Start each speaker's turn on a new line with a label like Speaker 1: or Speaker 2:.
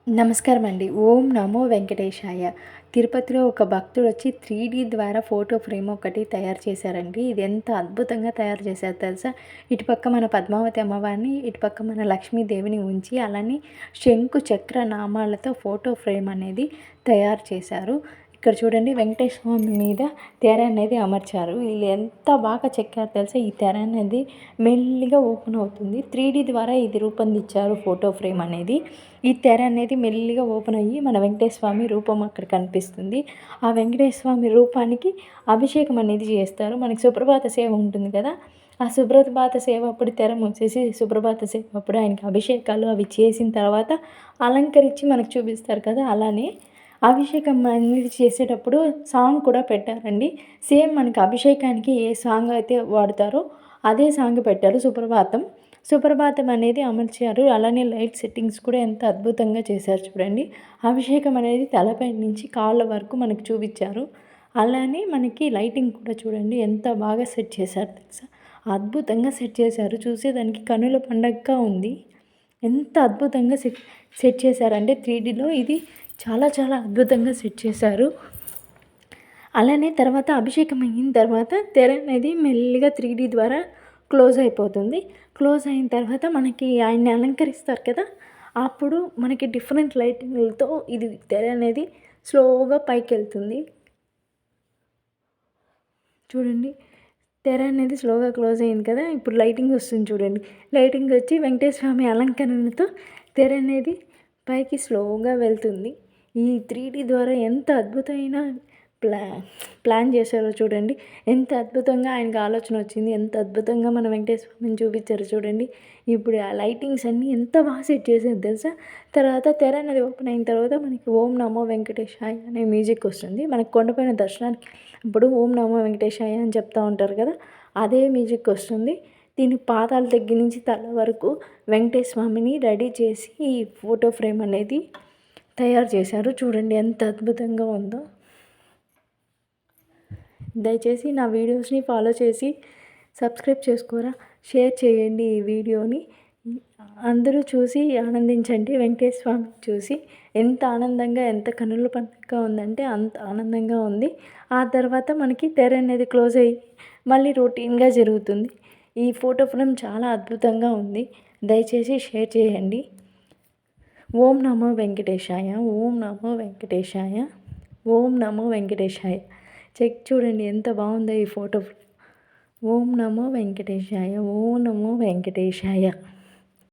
Speaker 1: నమస్కారం అండి. ఓం నమో వెంకటేశాయ. తిరుపతిలో ఒక భక్తుడొచ్చి 3D ద్వారా ఫోటో ఫ్రేమ్ ఒకటి తయారు చేశారండి. ఇది ఎంత అద్భుతంగా తయారు చేశారో తెలుసా? ఇటుపక్క మన పద్మావతి అమ్మవారిని, ఇటుపక్క మన లక్ష్మీదేవిని ఉంచి అలానే శంకు చక్ర నామాలతో ఫోటో ఫ్రేమ్ అనేది తయారు చేశారు. ఇక్కడ చూడండి వెంకటేశ్వర స్వామి మీద తెర అనేది అమర్చారు. వీళ్ళు ఎంత బాగా చెక్కారో తెలుసా? ఈ తెర అనేది మెల్లిగా ఓపెన్ అవుతుంది. 3D ద్వారా ఇది రూపొందించారు ఫోటో ఫ్రేమ్ అనేది. ఈ తెర అనేది మెల్లిగా ఓపెన్ అయ్యి మన వెంకటేశ్వర స్వామి రూపం అక్కడ కనిపిస్తుంది. ఆ వెంకటేశ్వర స్వామి రూపానికి అభిషేకం అనేది చేస్తారు. మనకి సుప్రభాత సేవ ఉంటుంది కదా, ఆ సుప్రభాత సేవ అప్పుడు తెర మూసేసి సుప్రభాత సేవ అప్పుడు ఆయనకి అభిషేకాలు అవి చేసిన తర్వాత అలంకరించి మనకు చూపిస్తారు కదా, అలానే అభిషేకం అనేది చేసేటప్పుడు సాంగ్ కూడా పెట్టారండి. సేమ్ మనకి అభిషేకానికి ఏ సాంగ్ అయితే వాడతారో అదే సాంగ్ పెట్టారు. సుప్రభాతం అనేది అమర్చారు. అలానే లైట్ సెట్టింగ్స్ కూడా ఎంత అద్భుతంగా చేశారు చూడండి. అభిషేకం అనేది తలపై నుంచి కాళ్ళ వరకు మనకు చూపించారు. అలానే మనకి లైటింగ్ కూడా చూడండి ఎంత బాగా సెట్ చేశారు తెలుసా? అద్భుతంగా సెట్ చేశారు. చూసేదానికి కనుల పండగగా ఉంది. ఎంత అద్భుతంగా సెట్ చేశారంటే 3Dలో ఇది చాలా చాలా అద్భుతంగా సెట్ చేశారు. అలానే తర్వాత అభిషేకం అయిన తర్వాత తెర అనేది మెల్లిగా 3D ద్వారా క్లోజ్ అయిపోతుంది. క్లోజ్ అయిన తర్వాత మనకి ఆయన్ని అలంకరిస్తారు కదా, అప్పుడు మనకి డిఫరెంట్ లైటింగ్లతో ఇది తెర అనేది స్లోగా పైకి వెళ్తుంది. చూడండి తెర అనేది స్లోగా క్లోజ్ అయింది కదా, ఇప్పుడు లైటింగ్ వస్తుంది చూడండి. లైటింగ్ వచ్చి వెంకటేశ్వర స్వామి అలంకరణతో తెర అనేది పైకి స్లోగా వెళ్తుంది. ఈ 3D ద్వారా ఎంత అద్భుతమైన ప్లాన్ చేశారో చూడండి. ఎంత అద్భుతంగా ఆయనకు ఆలోచన వచ్చింది, ఎంత అద్భుతంగా మన వెంకటేశ్వర స్వామిని చూపించారు చూడండి. ఇప్పుడు ఆ లైటింగ్స్ అన్నీ ఎంత బాగా సెట్ చేశారు తెలుసా? తర్వాత తెర అనేది ఓపెన్ అయిన తర్వాత మనకి ఓం నమో వెంకటేశాయ అనే మ్యూజిక్ వస్తుంది. మనకి కొండపైన దర్శనానికి ఇప్పుడు ఓం నమో వెంకటేశాయ అని చెప్తూ ఉంటారు కదా, అదే మ్యూజిక్ వస్తుంది. దీని పాదాల దగ్గర నుంచి తల వరకు వెంకటేశ్వర స్వామిని రెడీ చేసి ఈ ఫోటో ఫ్రేమ్ అనేది తయారు చేశారు. చూడండి ఎంత అద్భుతంగా ఉందో. దయచేసి నా వీడియోస్ని ఫాలో చేసి సబ్స్క్రైబ్ చేసుకోరా, షేర్ చేయండి ఈ వీడియోని. అందరూ చూసి ఆనందించండి. వెంకటేశ్వర స్వామి చూసి ఎంత ఆనందంగా ఎంత కనుల పండుగగా ఉందంటే అంత ఆనందంగా ఉంది. ఆ తర్వాత మనకి తెర అనేది క్లోజ్ అయ్యి మళ్ళీ రొటీన్గా జరుగుతుంది. ఈ ఫోటో ఫ్రేమ్ చాలా అద్భుతంగా ఉంది. దయచేసి షేర్ చేయండి. ఓం నమో వెంకటేశాయ, ఓం నమో వెంకటేశాయ, ఓం నమో వెంకటేశాయ. చెక్ చూడండి ఎంత బాగుందో ఈ ఫోటో. ఓం నమో వెంకటేశాయ, ఓం నమో వెంకటేశాయ.